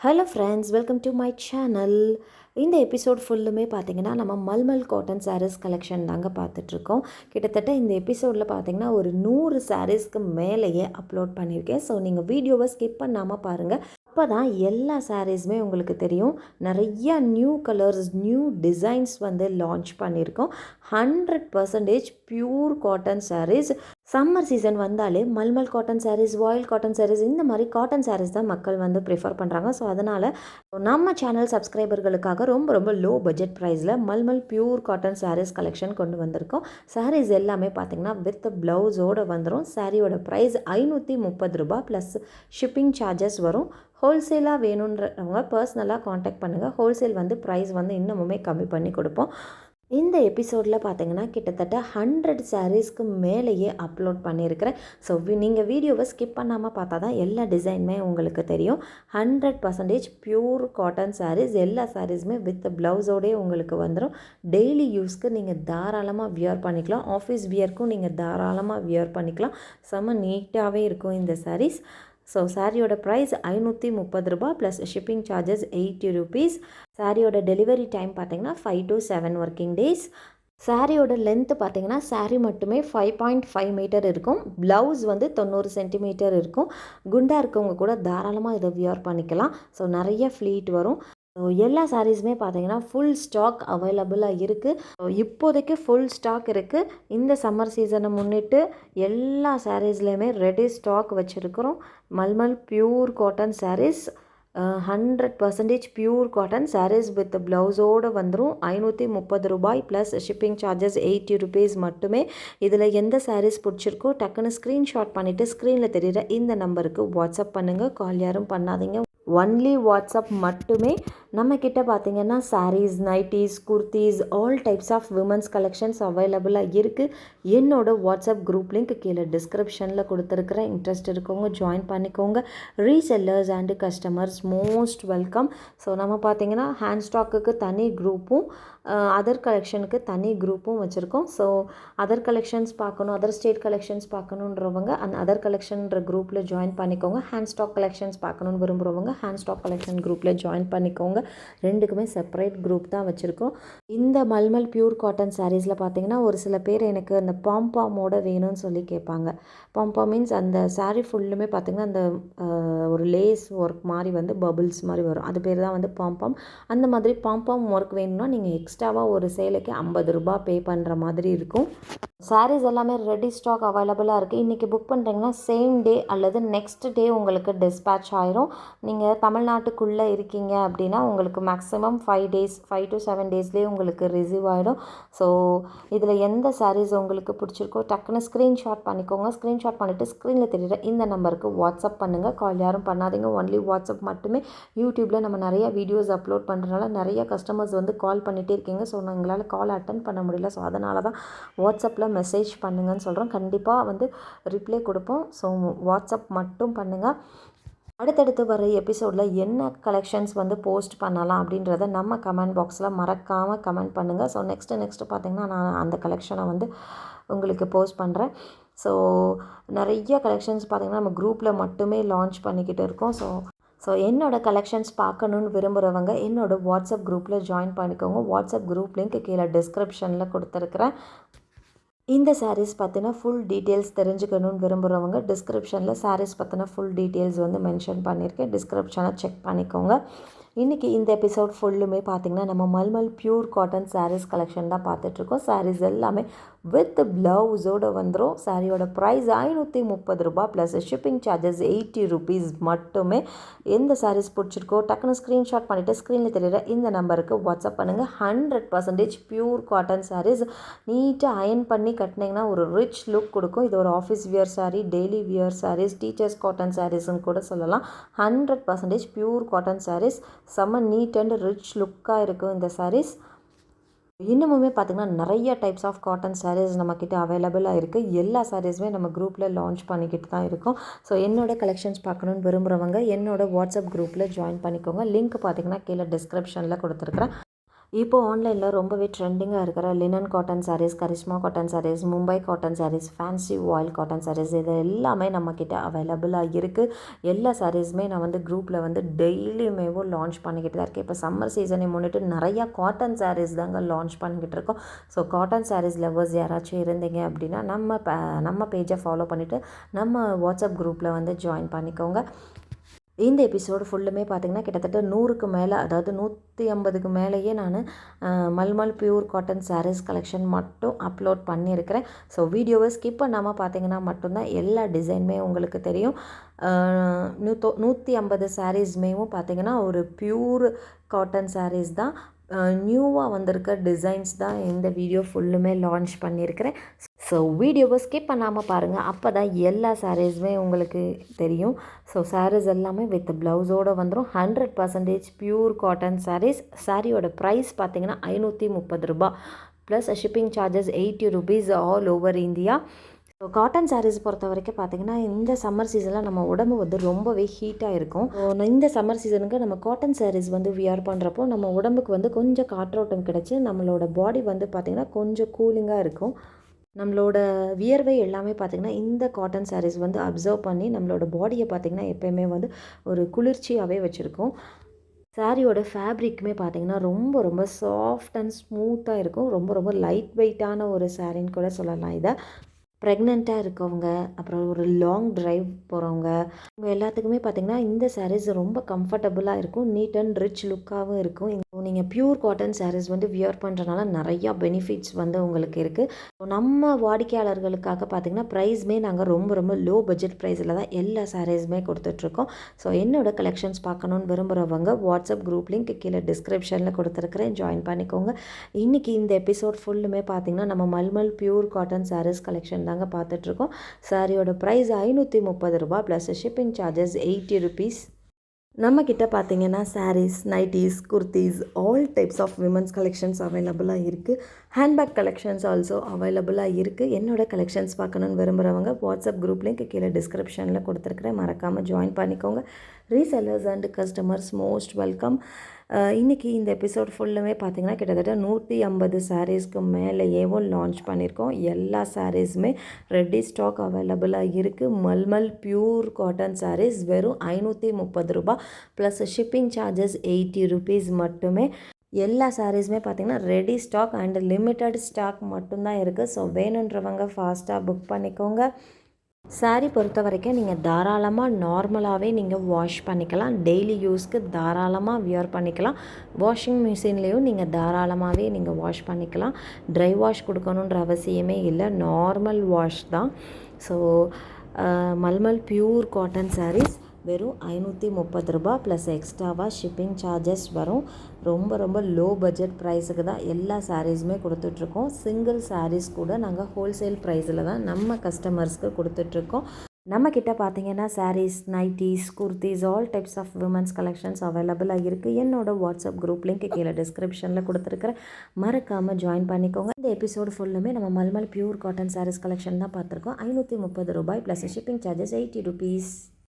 Hello friends, welcome to my channel. இந்த episode ஃபுல்லுமே பார்த்தீங்கன்னா நம்ம மல்மல் காட்டன் சாரீஸ் கலெக்ஷன் தாங்க பார்த்துட்ருக்கோம். கிட்டத்தட்ட இந்த எபிசோடில் பார்த்தீங்கன்னா ஒரு 100 சாரீஸ்க்கு மேலேயே அப்லோட் பண்ணியிருக்கேன். ஸோ நீங்கள் வீடியோவை ஸ்கிப் பண்ணாமல் பாருங்கள். அப்போ தான் எல்லா சாரீஸுமே உங்களுக்கு தெரியும். நிறையா நியூ கலர்ஸ், நியூ டிசைன்ஸ் வந்து லான்ச் பண்ணியிருக்கோம். 100% pure cotton saris. Summer season வந்தாலே மல்மல் காட்டன் சாரீஸ், வாயில் காட்டன் சாரீஸ், இந்த மாதிரி காட்டன் சாரீஸ் தான் மக்கள் வந்து ப்ரிஃபர் பண்ணுறாங்க. ஸோ அதனால் நம்ம சேனல் சப்ஸ்கிரைபர்களுக்காக ரொம்ப ரொம்ப லோ பட்ஜெட் ப்ரைஸில் mulmul pure cotton saris collection கொண்டு வந்திருக்கோம். சாரீஸ் எல்லாமே பார்த்திங்கன்னா வித் ப்ளவுஸோடு வந்துடும். சாரியோட ப்ரைஸ் 530 ரூபாய் ப்ளஸ் ஷிப்பிங் சார்ஜஸ் வரும். ஹோல்சேலாக வேணுன்றவங்க பர்சனலாக காண்டாக்ட் பண்ணுங்கள். ஹோல்சேல் வந்து ப்ரைஸ் வந்து இன்னமுமே கம்மி பண்ணி கொடுப்போம். இந்த எபிசோடில் பார்த்தீங்கன்னா கிட்டத்தட்ட 100 சாரீஸ்க்கு மேலேயே அப்லோட் பண்ணியிருக்கிறேன். ஸோ நீங்கள் வீடியோவை ஸ்கிப் பண்ணாமல் பார்த்தா தான் எல்லா டிசைனுமே உங்களுக்கு தெரியும். 100% பியூர் காட்டன் சாரீஸ். எல்லா சாரீஸுமே வித் ப்ளவுஸோடே உங்களுக்கு வந்துடும். டெய்லி யூஸ்க்கு நீங்கள் தாராளமாக வியர் பண்ணிக்கலாம். ஆஃபீஸ் வியர்க்கும் நீங்கள் தாராளமாக வியர் பண்ணிக்கலாம். செம்ம நீட்டாகவே இருக்கும் இந்த சாரீஸ். ஸோ சாரியோட ப்ரைஸ் 530 ரூபாய் ப்ளஸ் ஷிப்பிங் சார்ஜஸ் 80 ருபீஸ். சாரியோட டெலிவரி டைம் பார்த்தீங்கன்னா 5 to 7 ஒர்க்கிங் டேஸ். சாரியோட லென்த்து பார்த்தீங்கன்னா சாரி மட்டுமே 5.5 மீட்டர் இருக்கும். ப்ளவுஸ் வந்து 90 சென்டிமீட்டர் இருக்கும். குண்டாக இருக்கவங்க கூட தாராளமாக இதை வியர் பண்ணிக்கலாம். ஸோ நிறைய ஃப்ளீட் வரும். ஸோ எல்லா சாரீஸுமே பார்த்தீங்கன்னா ஃபுல் ஸ்டாக் அவைலபிளாக இருக்குது. ஸோ இப்போதைக்கு ஃபுல் ஸ்டாக் இருக்குது. இந்த சம்மர் சீசனை முன்னிட்டு எல்லா சாரீஸ்லேயுமே ரெடி ஸ்டாக் வச்சுருக்கிறோம். Mulmul pure cotton saris, 100% pure cotton saris with ப்ளவுஸோடு வந்துடும். 530 ரூபாய் ப்ளஸ் ஷிப்பிங் சார்ஜஸ் 80 ருபீஸ் மட்டுமே. இதில் எந்த சாரீஸ் பிடிச்சிருக்கோ டக்குன்னு ஸ்க்ரீன்ஷாட் பண்ணிவிட்டு ஸ்க்ரீனில் தெரிகிற இந்த நம்பருக்கு வாட்ஸ்அப் பண்ணுங்கள். கால் யாரும் பண்ணாதீங்க. ஒன்லி வாட்ஸ்அப் மட்டுமே. நம்மக்கிட்ட பார்த்திங்கன்னா saris, nighties, kurtis, all types of women's collections அவைலபிளாக இருக்குது. என்னோடய வாட்ஸ்அப் குரூப் லிங்க் கீழே டிஸ்கிரிப்ஷனில் கொடுத்துருக்குறேன். இன்ட்ரெஸ்ட் இருக்கவங்க ஜாயின் பண்ணிக்கோங்க. Resellers and customers most welcome. So நம்ம பார்த்திங்கன்னா ஹேண்ட் ஸ்டாக்குக்கு தனி குரூப்பும் அதர் கலெக்ஷனுக்கு தனி குரூப்பும் வச்சுருக்கோம். ஸோ அதர் கலெக்ஷன்ஸ் பார்க்கணும், அதர் ஸ்டேட் கலெக்ஷன்ஸ் பார்க்கணுன்றவங்க அந்த அதர் கலெக்ஷன்ற குரூப்பில் ஜாயின் பண்ணிக்கோங்க. ஹேண்ட் ஸ்டாக் கலெக்ஷன்ஸ் பார்க்கணுன்னு விரும்புகிறவங்க ஹேண்ட் ஸ்டாக் கலெக்ஷன் குரூப்பில் ஜாயின் பண்ணிக்கோங்க. ரெண்டுக்குமே செப்பரேட் குரூப் தான் வச்சுருக்கோம். இந்த மல்மல் பியூர் காட்டன் சாரீஸில் பார்த்தீங்கன்னா ஒரு சில பேர் எனக்கு அந்த பாம்பாமோட வேணும்னு சொல்லி கேட்பாங்க. பாம்பாம் மீன்ஸ் அந்த சாரீ ஃபுல்லுமே பார்த்திங்கன்னா அந்த ஒரு லேஸ் ஒர்க் மாதிரி வந்து பபுள்ஸ் மாதிரி வரும். அது பேர் தான் வந்து பாம்பாம். அந்த மாதிரி பாம்பாம் ஒர்க் வேணும்னா நீங்கள் எக்ஸ்ட்ராவாக ஒரு சேலைக்கு 50 ரூபாய் பே பண்ணுற மாதிரி இருக்கும். சாரீஸ் எல்லாமே ரெடி ஸ்டாக் அவைலபிளாக இருக்குது. இன்றைக்கி புக் பண்ணுறீங்கன்னா சேம் டே அல்லது நெக்ஸ்ட் டே உங்களுக்கு டிஸ்பேட்ச் ஆயிரும். நீங்கள் தமிழ்நாட்டுக்குள்ளே இருக்கீங்க அப்படின்னா உங்களுக்கு மேக்ஸிமம் 5 to 7 டேஸ்லேயே உங்களுக்கு ரிசீவ் ஆகிடும். ஸோ இதில் எந்த சாரீஸ் உங்களுக்கு பிடிச்சிருக்கோ டக்குன்னு ஸ்க்ரீன்ஷாட் பண்ணிக்கோங்க. ஸ்க்ரீன்ஷாட் பண்ணிவிட்டு ஸ்க்ரீனில் தெரியுற இந்த நம்பருக்கு வாட்ஸ்அப் பண்ணுங்கள். கால் யாரும் பண்ணாதீங்க. ஒன்லி வாட்ஸ்அப் மட்டுமே. யூடியூப்பில் நம்ம நிறைய வீடியோஸ் அப்லோட் பண்ணுறதுனால நிறைய கஸ்டமர்ஸ் வந்து கால் பண்ணிகிட்டே இருக்கீங்க. ஸோ எங்களால் கால் அட்டன் பண்ண முடியல. ஸோ அதனால தான் வாட்ஸ்அப்பில் மெசேஜ் பண்ணுங்கன்னு சொல்கிறோம். கண்டிப்பாக வந்து ரிப்ளை கொடுப்போம். ஸோ வாட்ஸ்அப் மட்டும் பண்ணுங்கள். அடுத்தடுத்து வர எபிசோடில் என்ன கலெக்ஷன்ஸ் வந்து போஸ்ட் பண்ணலாம் அப்படின்றத நம்ம கமெண்ட் பாக்ஸில் மறக்காமல் கமெண்ட் பண்ணுங்கள். ஸோ நெக்ஸ்ட்டு பார்த்திங்கன்னா நான் அந்த கலெக்ஷனை வந்து உங்களுக்கு போஸ்ட் பண்ணுறேன். ஸோ நிறைய கலெக்ஷன்ஸ் பார்த்திங்கன்னா நம்ம குரூப்பில் மட்டுமே லான்ச் பண்ணிக்கிட்டு இருக்கோம். ஸோ என்னோடய கலெக்ஷன்ஸ் பார்க்கணுன்னு விரும்புகிறவங்க என்னோடய வாட்ஸ்அப் குரூப்பில் ஜாயின் பண்ணிக்கோங்க. வாட்ஸ்அப் குரூப் லிங்க் கீழே டிஸ்கிரிப்ஷனில் கொடுத்துருக்குறேன். இந்த சாரீஸ் பற்றின ஃபுல் டீட்டெயில்ஸ் தெரிஞ்சுக்கணுன்னு விரும்புகிறவங்க டிஸ்கிரிப்ஷனில் சாரீஸ் பற்றின ஃபுல் டீட்டெயில்ஸ் வந்து மென்ஷன் பண்ணியிருக்கேன். டிஸ்கிரிப்ஷனை செக் பண்ணிக்கோங்க. இன்றைக்கி இந்த எபிசோட் ஃபுல்லுமே பார்த்திங்கன்னா நம்ம mulmul pure cotton saris collection தான் பார்த்துட்ருக்கோம். சாரீஸ் எல்லாமே வித் ப்ளவுஸோடு வந்துடும். சாரியோட ப்ரைஸ் 530 ரூபாய் ப்ளஸ் ஷிப்பிங் சார்ஜஸ் 80 ருபீஸ் மட்டுமே. எந்த சாரீஸ் பிடிச்சிருக்கோ டக்குன்னு ஸ்க்ரீன்ஷாட் பண்ணிவிட்டு ஸ்க்ரீனில் தெரியுற இந்த நம்பருக்கு வாட்ஸ்அப் பண்ணுங்கள். 100% பியூர் காட்டன் சாரீஸ். நீட்டாக அயன் பண்ணி கட்டினீங்கன்னா ஒரு ரிச் லுக் கொடுக்கும். இது ஒரு office wear sari, daily wear saris, teachers cotton சாரீஸ்ன்னு கூட சொல்லலாம். 100% பியூர் காட்டன் சாரீஸ். செம்ம நீட் அண்ட் ரிச் லுக்காக இருக்கும் இந்த சாரீஸ். இன்னமுமே பார்த்திங்கன்னா நிறைய டைப்ஸ் ஆஃப் காட்டன் சாரீஸ் நம்மக்கிட்ட அவைலபிளாக இருக்குது. எல்லா சாரீஸுமே நம்ம குரூப்பில் லான்ச் பண்ணிக்கிட்டு தான் இருக்கோம். ஸோ என்னோடய கலெக்ஷன்ஸ் பார்க்கணுன்னு விரும்புகிறவங்க என்னோடய வாட்ஸ்அப் குரூப்பில் ஜாயின் பண்ணிக்கோங்க. லிங்க் பார்த்திங்கன்னா கீழே டிஸ்கிரிப்ஷனில் கொடுத்துருக்குறேன். இப்போ ஆன்லைனில் ரொம்பவே ட்ரெண்டிங்காக இருக்கிற linen cotton saris, Karishma cotton saris, Mumbai cotton saris, fancy voile cotton saris இது எல்லாமே நம்மக்கிட்ட அவைலபிளாக இருக்குது. எல்லா சாரீஸுமே நான் வந்து குரூப்பில் வந்து டெய்லியுமேவும் லான்ச் பண்ணிக்கிட்டு தான் இருக்கேன். இப்போ சம்மர் சீசனை முன்னிட்டு நிறையா காட்டன் சாரீஸ் தாங்க லான்ச் பண்ணிக்கிட்டு இருக்கோம். ஸோ காட்டன் சாரீஸ் லவ்வர்ஸ் யாராச்சும் இருந்தீங்க அப்படின்னா நம்ம பேஜை ஃபாலோ பண்ணிவிட்டு நம்ம வாட்ஸ்அப் குரூப்பில் வந்து ஜாயின் பண்ணிக்கோங்க. இந்த எபிசோடு ஃபுல்லுமே பார்த்திங்கன்னா கிட்டத்தட்ட 100க்கு மேலே, அதாவது 150க்கு மேலேயே நான் mulmul pure cotton saris collection மட்டும் அப்லோட் பண்ணியிருக்கிறேன். ஸோ வீடியோவை ஸ்கிப் பண்ணாமல் பார்த்தீங்கன்னா மட்டும்தான் எல்லா டிசைனுமே உங்களுக்கு தெரியும். 150 சாரீஸ்மேவும் பார்த்திங்கன்னா ஒரு பியூர் காட்டன் சாரீஸ் தான். நியூவாக வந்திருக்க டிசைன்ஸ் தான் இந்த வீடியோ ஃபுல்லுமே லான்ச் பண்ணியிருக்கிறேன். ஸோ வீடியோவை ஸ்கிப் பண்ணாமல் பாருங்கள், அப்போ தான் எல்லா சாரீஸுமே உங்களுக்கு தெரியும். ஸோ சாரீஸ் எல்லாமே வித் ப்ளவுஸோடு வந்துடும். 100% பியூர் காட்டன் சாரீஸ். சாரியோட ப்ரைஸ் பார்த்திங்கன்னா 530 ரூபா plus shipping charges 80 rupees all over India. So cotton saris பொறுத்த வரைக்கும் பார்த்திங்கன்னா இந்த சம்மர் சீசனில் நம்ம உடம்பு வந்து ரொம்பவே ஹீட்டாக இருக்கும். இந்த சம்மர் சீசனுக்கு நம்ம காட்டன் சாரீஸ் வந்து வியர் பண்ணுறப்போ நம்ம உடம்புக்கு வந்து கொஞ்சம் காற்றோட்டம் கிடச்சி நம்மளோட பாடி வந்து பார்த்திங்கன்னா கொஞ்சம் கூலிங்காக இருக்கும். நம்மளோட வியர்வை எல்லாமே பார்த்திங்கன்னா இந்த காட்டன் சாரீஸ் வந்து அப்சர்வ் பண்ணி நம்மளோட பாடியை பார்த்திங்கன்னா எப்போயுமே வந்து ஒரு குளிர்ச்சியாகவே வச்சுருக்கோம். சாரியோட ஃபேப்ரிக்குமே பார்த்திங்கன்னா ரொம்ப ரொம்ப சாஃப்ட் அண்ட் ஸ்மூத்தாக இருக்கும். ரொம்ப ரொம்ப லைட் வெயிட்டான ஒரு சாரின்னு கூட சொல்லலாம் இதை. ப்ரெக்னெண்ட்டாக இருக்கவங்க, அப்புறம் ஒரு லாங் ட்ரைவ் போகிறவங்க, இவங்க எல்லாத்துக்குமே பார்த்திங்கன்னா இந்த சாரீஸ் ரொம்ப கம்ஃபர்டபுளாக இருக்கும். நீட் அண்ட் ரிச் லுக்காகவும் இருக்கும். நீங்கள் பியூர் காட்டன் சாரீஸ் வந்து வியர் பண்ணுறதுனால நிறையா பெனிஃபிட்ஸ் வந்து உங்களுக்கு இருக்குது. ஸோ நம்ம வாடிக்கையாளர்களுக்காக பார்த்திங்கன்னா ப்ரைஸ்மே நாங்கள் ரொம்ப ரொம்ப லோ பட்ஜெட் ப்ரைஸில் தான் எல்லா சாரீஸுமே கொடுத்துட்ருக்கோம். ஸோ என்னோடய கலெக்ஷன்ஸ் பார்க்கணுன்னு விரும்புகிறவங்க வாட்ஸ்அப் குரூப் லிங்க் கீழே டிஸ்கிரிப்ஷனில் கொடுத்துருக்குறேன், ஜாயின் பண்ணிக்கோங்க. இன்றைக்கி இந்த எபிசோட் ஃபுல்லுமே பார்த்திங்கன்னா நம்ம mulmul pure cotton saris collection தாங்க பார்த்துட்ருக்கோம். சாரியோட ப்ரைஸ் 530 ரூபா ப்ளஸ் ஷிப்பிங் சார்ஜஸ் 80 rupees. நம்மக்கிட்ட பார்த்திங்கன்னா saris, nighties, kurtis, all types of women's collections அவைலபிளாக இருக்குது. ஹேண்ட்பேக் கலெக்ஷன்ஸ் ஆல்சோ அவைலபிளாக இருக்குது. என்னோடய கலெக்ஷன்ஸ் பார்க்கணுன்னு விரும்புகிறவங்க வாட்ஸ்அப் குரூப் லிங்க் கீழே டிஸ்கிரிப்ஷனில் கொடுத்துருக்குறேன், மறக்காமல் ஜாயின் பண்ணிக்கோங்க. Resellers and customers most welcome. இன்றைக்கி இந்த எபிசோட் ஃபுல்லுமே பார்த்திங்கன்னா கிட்டத்தட்ட 150 சாரீஸ்க்கு மேலேயேவும் லான்ச் பண்ணியிருக்கோம். எல்லா சாரீஸுமே ரெடி ஸ்டாக் அவைலபிளாக இருக்குது. மல்மல் பியூர் காட்டன் சாரீஸ் வெறும் 530 ரூபா ப்ளஸ் ஷிப்பிங் சார்ஜஸ் 80 rupees மட்டுமே. எல்லா சாரீஸுமே பார்த்திங்கன்னா ready stock and limited stock மட்டும்தான் இருக்குது. ஸோ வேணுன்றவங்க ஃபாஸ்ட்டாக புக் பண்ணிக்கோங்க. சாரீ பொறுத்த வரைக்கும் நீங்கள் தாராளமாக நார்மலாகவே நீங்கள் வாஷ் பண்ணிக்கலாம். டெய்லி யூஸ்க்கு தாராளமாக வியர் பண்ணிக்கலாம். வாஷிங் மிஷின்லேயும் நீங்கள் தாராளமாகவே நீங்கள் வாஷ் பண்ணிக்கலாம். ட்ரை வாஷ் கொடுக்கணுன்ற அவசியமே இல்லை, நார்மல் வாஷ் தான். So mulmul pure cotton saris வெறும் 530 ரூபா ப்ளஸ் எக்ஸ்ட்ராவாக ஷிப்பிங் சார்ஜஸ் வரும். ரொம்ப ரொம்ப லோ பட்ஜெட் ப்ரைஸுக்கு தான் எல்லா சாரீஸுமே கொடுத்துட்ருக்கோம். சிங்கிள் சாரீஸ் கூட நாங்கள் ஹோல்சேல் ப்ரைஸில் தான் நம்ம கஸ்டமர்ஸ்க்கு கொடுத்துட்ருக்கோம். நம்மக்கிட்ட பார்த்திங்கன்னா saris, nighties, kurtis, all types of women's collections அவைலபிளாக இருக்குது. என்னோடய வாட்ஸ்அப் குரூப் லிங்க் கீழே டிஸ்கிரிப்ஷனில் கொடுத்துருக்குறேன், மறக்காமல் ஜாயின் பண்ணிக்கோங்க. இந்த எபிசோடு ஃபுல்லுமே நம்ம mulmul pure cotton saris collection தான் பார்த்துருக்கோம். 530 ரூபாய் ப்ளஸ் ஷிப்பிங் சார்ஜஸ் 80 rupees.